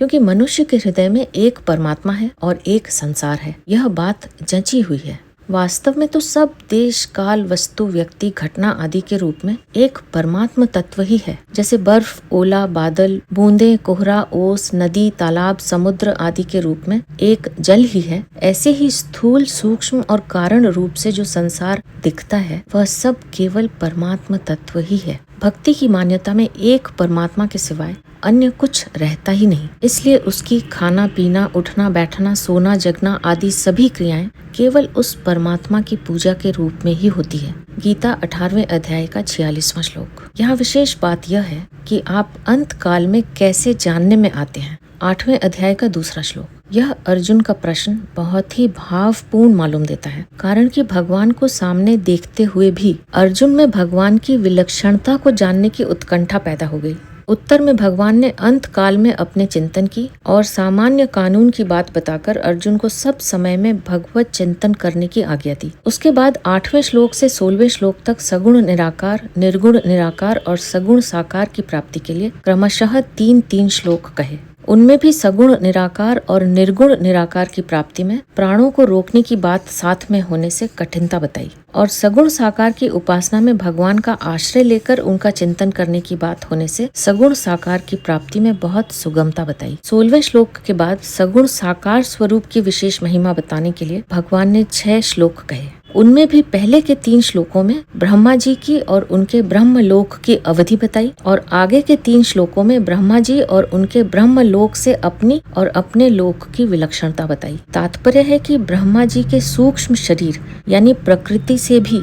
क्योंकि मनुष्य के हृदय में एक परमात्मा है और एक संसार है। यह बात जंची हुई है। वास्तव में तो सब देश, काल, वस्तु, व्यक्ति, घटना आदि के रूप में एक परमात्म तत्व ही है। जैसे बर्फ, ओला, बादल, बूंदे, कोहरा, ओस, नदी, तालाब, समुद्र आदि के रूप में एक जल ही है, ऐसे ही स्थूल, सूक्ष्म और कारण रूप से जो संसार दिखता है वह सब केवल परमात्म तत्व ही है। भक्ति की मान्यता में एक परमात्मा के सिवाय अन्य कुछ रहता ही नहीं। इसलिए उसकी खाना पीना, उठना बैठना, सोना जगना आदि सभी क्रियाएं केवल उस परमात्मा की पूजा के रूप में ही होती है। गीता 18वें अध्याय का 46वां श्लोक। यहाँ विशेष बात यह है कि आप अंत काल में कैसे जानने में आते हैं। 8वें अध्याय का 2रा श्लोक। यह अर्जुन का प्रश्न बहुत ही भावपूर्ण मालूम देता है, कारण कि भगवान को सामने देखते हुए भी अर्जुन में भगवान की विलक्षणता को जानने की उत्कंठा पैदा हो गई। उत्तर में भगवान ने अंत काल में अपने चिंतन की और सामान्य कानून की बात बताकर अर्जुन को सब समय में भगवत चिंतन करने की आज्ञा दी। उसके बाद 8वें श्लोक से 16वें श्लोक तक सगुण निराकार, निर्गुण निराकार और सगुण साकार की प्राप्ति के लिए क्रमशः 3-3 श्लोक कहे। उनमें भी सगुण निराकार और निर्गुण निराकार की प्राप्ति में प्राणों को रोकने की बात साथ में होने से कठिनता बताई और सगुण साकार की उपासना में भगवान का आश्रय लेकर उनका चिंतन करने की बात होने से सगुण साकार की प्राप्ति में बहुत सुगमता बताई। 16वें श्लोक के बाद सगुण साकार स्वरूप की विशेष महिमा बताने के लिए भगवान ने 6 श्लोक कहे। उनमें भी पहले के 3 श्लोकों में ब्रह्मा जी की और उनके ब्रह्मलोक की अवधि बताई और आगे के 3 श्लोकों में ब्रह्मा जी और उनके ब्रह्मलोक से अपनी और अपने लोक की विलक्षणता बताई। तात्पर्य है कि ब्रह्मा जी के सूक्ष्म शरीर यानी प्रकृति से भी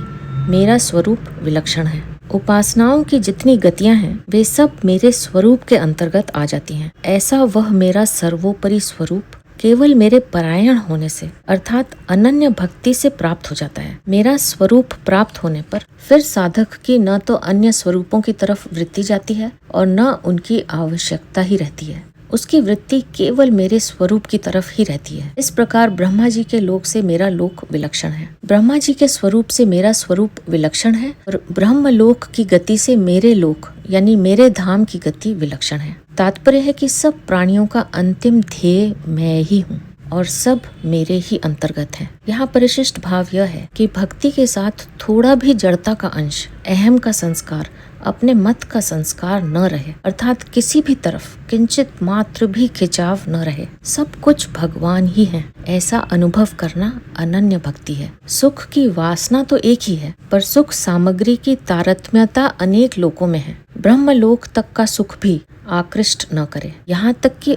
मेरा स्वरूप विलक्षण है। उपासनाओं की जितनी गतियां हैं वे सब मेरे स्वरूप के अंतर्गत आ जाती हैं। ऐसा वह मेरा सर्वोपरि स्वरूप केवल मेरे परायण होने से अर्थात अनन्य भक्ति से प्राप्त हो जाता है। मेरा स्वरूप प्राप्त होने पर फिर साधक की न तो अन्य स्वरूपों की तरफ वृत्ति जाती है और न उनकी आवश्यकता ही रहती है। उसकी वृत्ति केवल मेरे स्वरूप की तरफ ही रहती है। इस प्रकार ब्रह्मा जी के लोक से मेरा लोक विलक्षण है, ब्रह्मा जी के स्वरूप से मेरा स्वरूप विलक्षण है और ब्रह्मलोक की गति से मेरे लोक यानी मेरे धाम की गति विलक्षण है। तात्पर्य है कि सब प्राणियों का अंतिम ध्येय मैं ही हूँ और सब मेरे ही अंतर्गत है। यहाँ परिशिष्ट भाव यह है कि भक्ति के साथ थोड़ा भी जड़ता का अंश, अहम का संस्कार, अपने मत का संस्कार न रहे, अर्थात किसी भी तरफ किंचित मात्र भी खिंचाव न रहे। सब कुछ भगवान ही है, ऐसा अनुभव करना अनन्य भक्ति है। सुख की वासना तो एक ही है, पर सुख सामग्री की तारतम्यता अनेक लोकों में है। ब्रह्मलोक तक का सुख भी आकृष्ट न करे, यहाँ तक कि